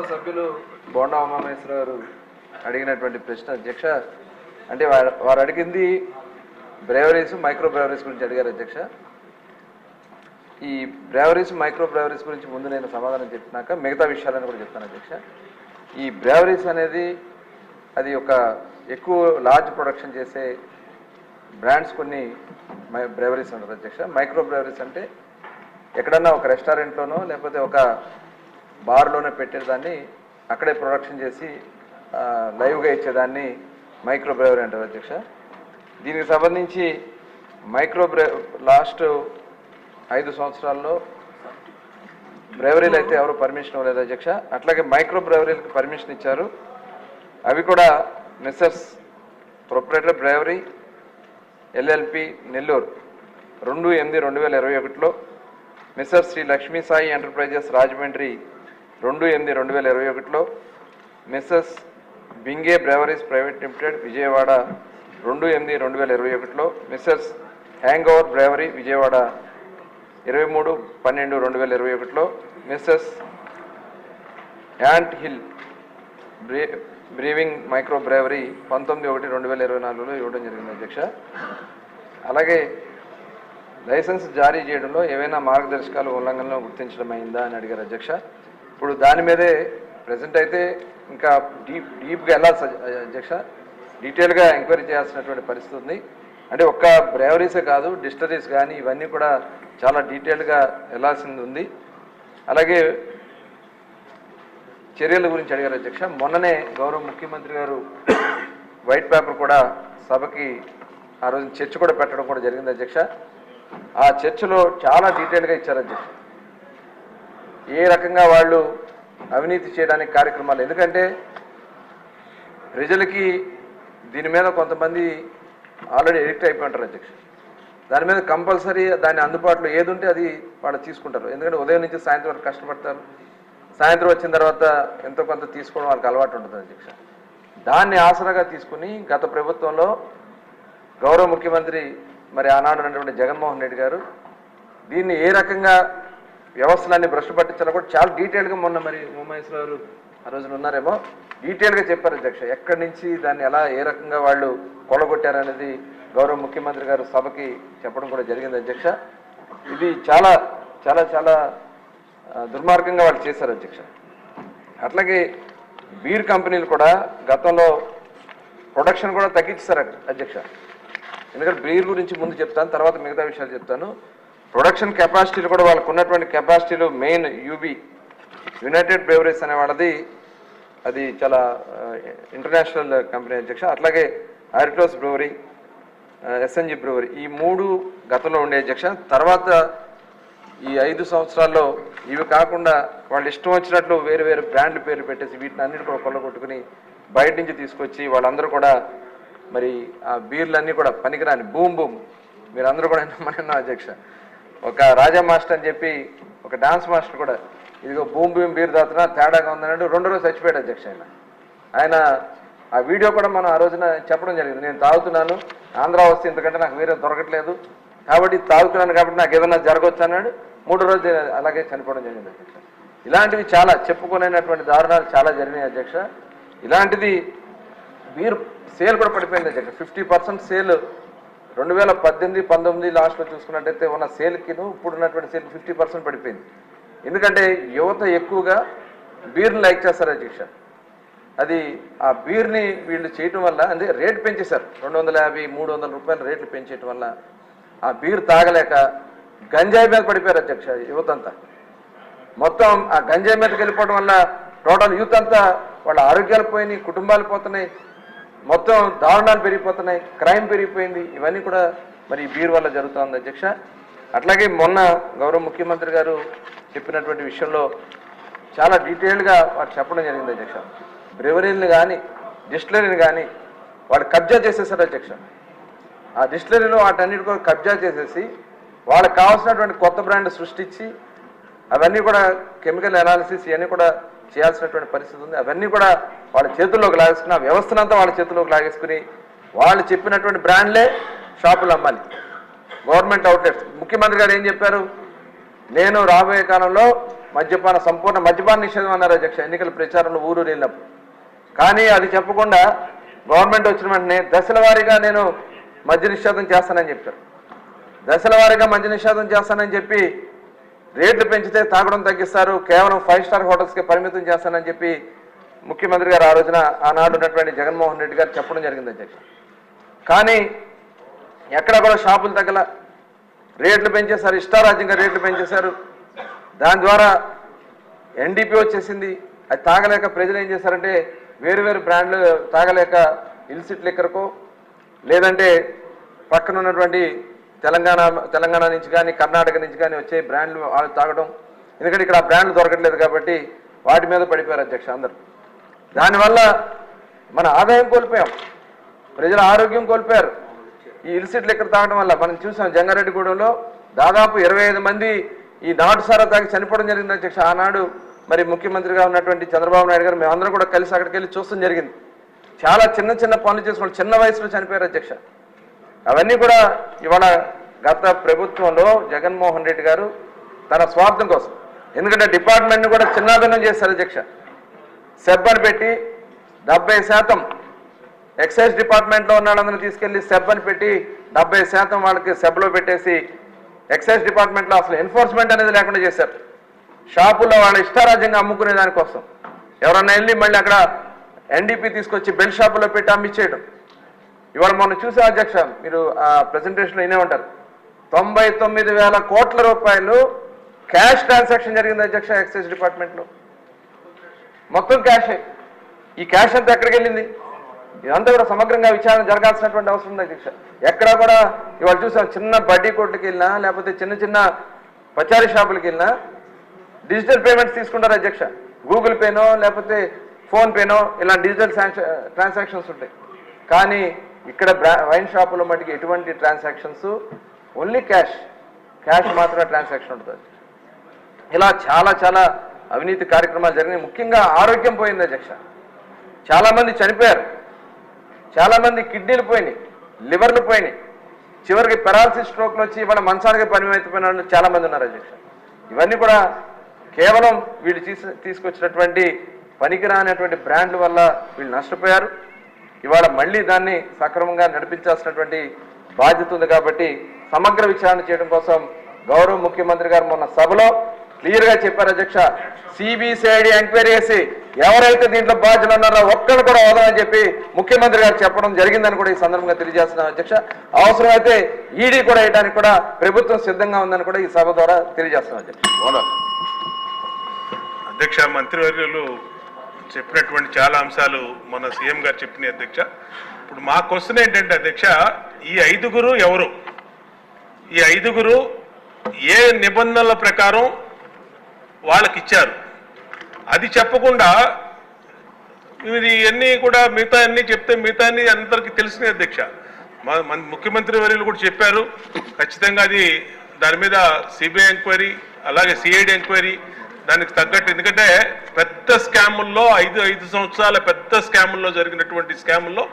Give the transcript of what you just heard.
గౌరవ సభ్యులు బోండా ఉమామహేశ్వర గారు అడిగినటువంటి ప్రశ్న అధ్యక్ష, అంటే వారు అడిగింది బ్రేవరీస్ మైక్రో బ్రేవరీస్ గురించి అడిగారు అధ్యక్ష. ఈ బ్రేవరీస్ మైక్రో బ్రేవరీస్ గురించి ముందు నేను సమాధానం చెప్పినాక మిగతా విషయాలను కూడా చెప్తాను అధ్యక్ష. ఈ బ్రేవరీస్ అనేది అది ఒక ఎక్కువ లార్జ్ ప్రొడక్షన్ చేసే బ్రాండ్స్ కొన్ని బ్రేవరీస్ ఉంటారు అధ్యక్ష. మైక్రో బ్రేవరీస్ అంటే ఎక్కడన్నా ఒక రెస్టారెంట్లోనో లేకపోతే ఒక బార్లోనే పెట్టేదాన్ని అక్కడే ప్రొడక్షన్ చేసి లైవ్గా ఇచ్చేదాన్ని మైక్రో బ్రేవరీ అంటారు అధ్యక్ష. దీనికి సంబంధించి లాస్ట్ 5 సంవత్సరాల్లో బ్రేవరీలు అయితే ఎవరు పర్మిషన్ ఇవ్వలేదు అధ్యక్ష. అట్లాగే మైక్రో బ్రేవరీలకు పర్మిషన్ ఇచ్చారు. అవి కూడా misses Proprietor Brewery LLP Nellore 2/8/2021లో, మిస్సెస్ శ్రీ లక్ష్మీ సాయి ఎంటర్ప్రైజెస్ రాజమండ్రి 2/8/2021లో, misses Binge Breweries Private Limited Vijayawada 2/8/2021లో, misses Hang Over Brewery Vijayawada 23/12/2021లో, misses Ant Hill Brewing Micro Brewery 19/1/2024లో ఇవ్వడం జరిగింది అధ్యక్ష. అలాగే లైసెన్స్ జారీ చేయడంలో ఏవైనా మార్గదర్శకాలు ఉల్లంఘనలో గుర్తించడం అయిందా అని అడిగారు అధ్యక్ష. ఇప్పుడు దాని మీదే ప్రజెంట్ అయితే ఇంకా డీప్గా వెళ్ళాల్సి అధ్యక్ష, డీటెయిల్గా ఎంక్వైరీ చేయాల్సినటువంటి పరిస్థితి ఉంది. అంటే ఒక్క బ్రేవరీసే కాదు, డిస్టరీస్ కానీ ఇవన్నీ కూడా చాలా డీటెయిల్గా వెళ్ళాల్సింది ఉంది. అలాగే చర్యల గురించి అడిగారు అధ్యక్ష. మొన్ననే గౌరవ ముఖ్యమంత్రి గారు వైట్ పేపర్ కూడా సభకి ఆ రోజు చర్చ కూడా పెట్టడం కూడా జరిగింది అధ్యక్ష. ఆ చర్చలో చాలా డీటెయిల్గా ఇచ్చారు అధ్యక్ష, ఏ రకంగా వాళ్ళు అవినీతి చేయడానికి కార్యక్రమాలు. ఎందుకంటే ప్రజలకి దీని మీద కొంతమంది ఆల్రెడీ ఎడిక్ట్ అయిపోయింటారు అధ్యక్ష. దాని మీద కంపల్సరీ దాని అందుబాటులో ఏది ఉంటే అది వాళ్ళు తీసుకుంటారు. ఎందుకంటే ఉదయం నుంచి సాయంత్రం వరకు కష్టపడతారు, సాయంత్రం వచ్చిన తర్వాత ఎంతో కొంత తీసుకోవడం వాళ్ళకి అలవాటు ఉంటుంది అధ్యక్ష. దాన్ని ఆసరాగా తీసుకుని గత ప్రభుత్వంలో గౌరవ ముఖ్యమంత్రి మరి ఆనాడు ఉన్నటువంటి జగన్మోహన్ రెడ్డి గారు దీన్ని ఏ రకంగా వ్యవస్థలన్నీ భ్రష్టు పట్టించాలో కూడా చాలా డీటెయిల్గా మొన్న మరి ఉమామహేశ్వర గారు ఆ రోజున ఉన్నారేమో డీటెయిల్గా చెప్పారు అధ్యక్ష. ఎక్కడి నుంచి దాన్ని ఎలా ఏ రకంగా వాళ్ళు కొలగొట్టారనేది గౌరవ ముఖ్యమంత్రి గారు సభకి చెప్పడం కూడా జరిగింది అధ్యక్ష. ఇది చాలా చాలా చాలా దుర్మార్గంగా వాళ్ళు చేశారు అధ్యక్ష. అట్లాగే బీర్ కంపెనీలు కూడా గతంలో ప్రొడక్షన్ కూడా తగ్గించారు అధ్యక్ష. ఎందుకంటే బీర్ గురించి ముందు చెప్తాను, తర్వాత మిగతా విషయాలు చెప్తాను. ప్రొడక్షన్ కెపాసిటీలు కూడా వాళ్ళకు ఉన్నటువంటి కెపాసిటీలు మెయిన్ యూబీ యునైటెడ్ బ్రేవరీస్ అనే వాళ్ళది అది చాలా ఇంటర్నేషనల్ కంపెనీ అధ్యక్ష. అట్లాగే ఆరిటోస్ బ్రూవరీ, ఎస్ఎన్జి బ్రూవరీ ఈ 3 గతంలో ఉండే అధ్యక్ష. తర్వాత ఈ 5 సంవత్సరాల్లో ఇవి కాకుండా వాళ్ళు ఇష్టం వచ్చినట్లు వేరు వేరు బ్రాండ్ల పేర్లు పెట్టేసి వీటిని అన్నిటి కూడా కొల్లగొట్టుకుని బయట నుంచి తీసుకొచ్చి వాళ్ళందరూ కూడా మరి ఆ బీర్లన్నీ కూడా పనికిరాని బూమ్ మీరు అందరూ కూడా నమ్మన్నా అధ్యక్ష. ఒక రాజా మాస్టర్ అని చెప్పి ఒక డాన్స్ మాస్టర్ కూడా ఇదిగో బూమ్ బీర్ తాగుతున్నా తేడాగా ఉందన్నాడు, 2 రోజులు చచ్చిపోయాడు అధ్యక్ష. ఆయన ఆ వీడియో కూడా మనం ఆ రోజున చెప్పడం జరిగింది. నేను తాగుతున్నాను, ఆంధ్ర వస్తే ఇంతకంటే నాకు వేరే దొరకట్లేదు కాబట్టి తాగుతున్నాను కాబట్టి నాకు ఏదైనా జరగవచ్చు అన్నాడు. 3 రోజులు అలాగే చనిపోవడం జరిగింది అధ్యక్ష. ఇలాంటివి చాలా చెప్పుకోలేనటువంటి దారుణాలు చాలా జరిగినాయి అధ్యక్ష. ఇలాంటిది బీర్ సేల్ కూడా పడిపోయింది అధ్యక్ష. 50% సేల్ 2018-19 లాస్ట్లో చూసుకున్నట్టయితే ఉన్న సేల్కిను ఇప్పుడు ఉన్నటువంటి సేల్ 50% పడిపోయింది. ఎందుకంటే యువత ఎక్కువగా బీర్ని లైక్ చేస్తారు అధ్యక్ష. అది ఆ బీర్ని వీళ్ళు చేయటం వల్ల అంటే రేటు పెంచేశారు, 250-300 రూపాయలు రేట్లు పెంచేయటం వల్ల ఆ బీర్ తాగలేక గంజాయి మీద పడిపోయారు అధ్యక్ష యువత అంతా. మొత్తం ఆ గంజాయి మీదకి వెళ్ళిపోవడం వల్ల టోటల్ యూత్ అంతా వాళ్ళ ఆరోగ్యాలు పోయినాయి, కుటుంబాలు పోతున్నాయి, మొత్తం దారుణాలు పెరిగిపోతున్నాయి, క్రైమ్ పెరిగిపోయింది. ఇవన్నీ కూడా మరి బీర్ వల్ల జరుగుతుంది అధ్యక్ష. అట్లాగే మొన్న గౌరవ ముఖ్యమంత్రి గారు చెప్పినటువంటి విషయంలో చాలా డీటెయిల్గా వారు చెప్పడం జరిగింది అధ్యక్ష. బ్రెవరీని కానీ డిస్టిలరీని కానీ వాళ్ళు కబ్జా చేసేసారు అధ్యక్ష. ఆ డిస్టిలరీలో వాటన్నిటి కూడా కబ్జా చేసేసి వాళ్ళకి కావాల్సినటువంటి కొత్త బ్రాండ్ సృష్టించి అవన్నీ కూడా కెమికల్ అనాలిసిస్ ఇవన్నీ కూడా చేయాల్సినటువంటి పరిస్థితి ఉంది. అవన్నీ కూడా వాళ్ళ చేతుల్లోకి లాగేసుకుని ఆ వ్యవస్థనంతా వాళ్ళ చేతుల్లోకి లాగేసుకుని వాళ్ళు చెప్పినటువంటి బ్రాండ్లే షాపులు అమ్మాలి, గవర్నమెంట్ అవుట్లెట్స్. ముఖ్యమంత్రి గారు ఏం చెప్పారు, నేను రాబోయే కాలంలో సంపూర్ణ మద్యపాన నిషేధం అన్నారు అధ్యక్ష ఎన్నికల ప్రచారంలో ఊరు వెళ్ళినప్పుడు. కానీ అది చెప్పకుండా గవర్నమెంట్ వచ్చిన వెంటనే దశల వారీగా నేను మద్య నిషేధం చేస్తానని చెప్పారు. దశల వారీగా మద్య నిషేధం చేస్తానని చెప్పి రేట్లు పెంచితే తాగడం తగ్గిస్తారు, కేవలం 5 స్టార్ హోటల్స్కి పరిమితం చేస్తానని చెప్పి ముఖ్యమంత్రి గారు ఆ రోజున ఆనాడు ఉన్నటువంటి జగన్మోహన్ రెడ్డి గారు చెప్పడం జరిగింది అధ్యక్ష. కానీ ఎక్కడ కూడా షాపులు తగ్గల, రేట్లు పెంచేశారు, ఇష్టారాజ్యంగా రేట్లు పెంచేశారు. దాని ద్వారా ఎన్డీపీ వచ్చేసింది. అది తాగలేక ప్రజలు ఏం చేశారంటే వేరు వేరు బ్రాండ్లు తాగలేక ఇల్సిట్ లిక్కర్కో లేదంటే పక్కన ఉన్నటువంటి తెలంగాణ నుంచి కానీ కర్ణాటక నుంచి కానీ వచ్చే బ్రాండ్లు వాళ్ళు తాగడం. ఎందుకంటే ఇక్కడ ఆ బ్రాండ్లు దొరకట్లేదు కాబట్టి వాటి మీద పడిపోయారు అధ్యక్ష అందరూ. దానివల్ల మన ఆదాయం కోల్పోయాం, ప్రజల ఆరోగ్యం కోల్పోయారు. ఈ ఇల్సిట్ లిక్కర్ తాగడం వల్ల మనం చూసాం జంగారెడ్డిగూడెంలో దాదాపు 25 మంది ఈ నాటు సారా తాగి చనిపోవడం జరిగింది అధ్యక్ష. ఆనాడు మరి ముఖ్యమంత్రిగా ఉన్నటువంటి చంద్రబాబు నాయుడు గారు మేమందరం కూడా కలిసి అక్కడికి వెళ్ళి చూస్తాం జరిగింది. చాలా చిన్న చిన్న పనులు చేసుకుని చిన్న వయసులో చనిపోయారు అధ్యక్ష. అవన్నీ కూడా ఇవాళ గత ప్రభుత్వంలో జగన్మోహన్ రెడ్డి గారు తన స్వార్థం కోసం, ఎందుకంటే డిపార్ట్మెంట్ని కూడా చిన్నాభిన్నం చేశారు అధ్యక్ష. సెబ్ అని పెట్టి 70% ఎక్సైజ్ డిపార్ట్మెంట్లో ఉన్న వాళ్ళందరినీ తీసుకెళ్లి సెబ్ అని పెట్టి 70% వాళ్ళకి సెబ్లో పెట్టేసి ఎక్సైజ్ డిపార్ట్మెంట్లో అసలు ఎన్ఫోర్స్మెంట్ అనేది లేకుండా చేశారు. షాపుల్లో వాళ్ళ ఇష్టారాజ్యంగా అమ్ముకునే దానికోసం ఎవరన్నా వెళ్ళి మళ్ళీ అక్కడ ఎన్డీపీ తీసుకొచ్చి బెల్ షాపులో పెట్టి అమ్మిచ్చేయడం. ఇవాళ మనం చూసే అధ్యక్ష, మీరు ఆ ప్రెజెంటేషన్లో వినే ఉంటారు, 99,000 కోట్ల రూపాయలు క్యాష్ ట్రాన్సాక్షన్ జరిగింది అధ్యక్ష ఎక్సైజ్ డిపార్ట్మెంట్లో. మొత్తం క్యాషే. ఈ క్యాష్ అంతా ఎక్కడికి వెళ్ళింది? ఇదంతా కూడా సమగ్రంగా విచారణ జరగాల్సినటువంటి అవసరం ఉంది అధ్యక్ష. ఎక్కడా కూడా ఇవాళ చూసాం చిన్న బడ్డీ కొట్టుకి వెళ్ళినా లేకపోతే చిన్న చిన్న పచారీ షాపులకి వెళ్ళినా డిజిటల్ పేమెంట్స్ తీసుకుంటారు అధ్యక్ష. గూగుల్ పేనో లేకపోతే ఫోన్పేనో ఇలా డిజిటల్ ట్రాన్సాక్షన్స్ ఉంటాయి. కానీ ఇక్కడ వైన్ షాపులో మటుకు ఎటువంటి ట్రాన్సాక్షన్స్, ఓన్లీ క్యాష్ మాత్రమే ట్రాన్సాక్షన్ ఉంటుంది. ఇలా చాలా చాలా అవినీతి కార్యక్రమాలు జరిగినాయి. ముఖ్యంగా ఆరోగ్యం పోయింది అధ్యక్ష. చాలామంది చనిపోయారు, చాలామంది కిడ్నీలు పోయినాయి, లివర్లు పోయినాయి, చివరికి పెరాలసిస్ స్ట్రోక్లు వచ్చి ఇవాళ మంచానికి పరిమితమైన వాళ్ళు చాలామంది ఉన్నారు అధ్యక్ష. ఇవన్నీ కూడా కేవలం వీళ్ళు తీసుకొచ్చినటువంటి పనికిరానటువంటి బ్రాండ్ల వల్ల వీళ్ళు నష్టపోయారు. ఇవాళ మళ్ళీ దాన్ని సక్రమంగా నడిపించాల్సినటువంటి బాధ్యత ఉంది. కాబట్టి సమగ్ర విచారణ చేయడం కోసం గౌరవ ముఖ్యమంత్రి గారు మొన్న సభలో క్లియర్గా చెప్పారు అధ్యక్ష. సిబిసిఐడి ఎంక్వైరీ చేసి ఎవరైతే దీంట్లో బాధ్యులు ఉన్నారో ఒక్కరు కూడా వదలని చెప్పి ముఖ్యమంత్రి గారు చెప్పడం జరిగిందని కూడా ఈ సందర్భంగా తెలియజేస్తున్నాం అధ్యక్ష. అవసరమైతే ఈడీ కూడా వేయడానికి కూడా ప్రభుత్వం సిద్ధంగా ఉందని కూడా ఈ సభ ద్వారా తెలియజేస్తున్నాం అధ్యక్ష. అధ్యక్ష, మంత్రివర్యులు చెప్పినటువంటి చాలా అంశాలు మన సీఎం గారు చెప్పినాయి అధ్యక్ష. ఇప్పుడు మా క్వశ్చన్ ఏంటంటే అధ్యక్ష, ఈ 5గురు ఎవరు? ఈ 5గురు ఏ నిబంధనల ప్రకారం వాళ్ళకి ఇచ్చారు? అది చెప్పకుండా ఇది అన్నీ కూడా మిగతా అన్నీ చెప్తే మిగతా అన్నీ అందరికీ తెలిసినాయి అధ్యక్ష. ముఖ్యమంత్రి వర్యులు కూడా చెప్పారు ఖచ్చితంగా అది దాని మీద సిబిఐ ఎంక్వైరీ అలాగే సిఐడి ఎంక్వైరీ దానికి తగ్గట్టు. ఎందుకంటే పెద్ద స్కాముల్లో 5 సంవత్సరాల పెద్ద స్కాముల్లో జరిగినటువంటి స్కాముల్లో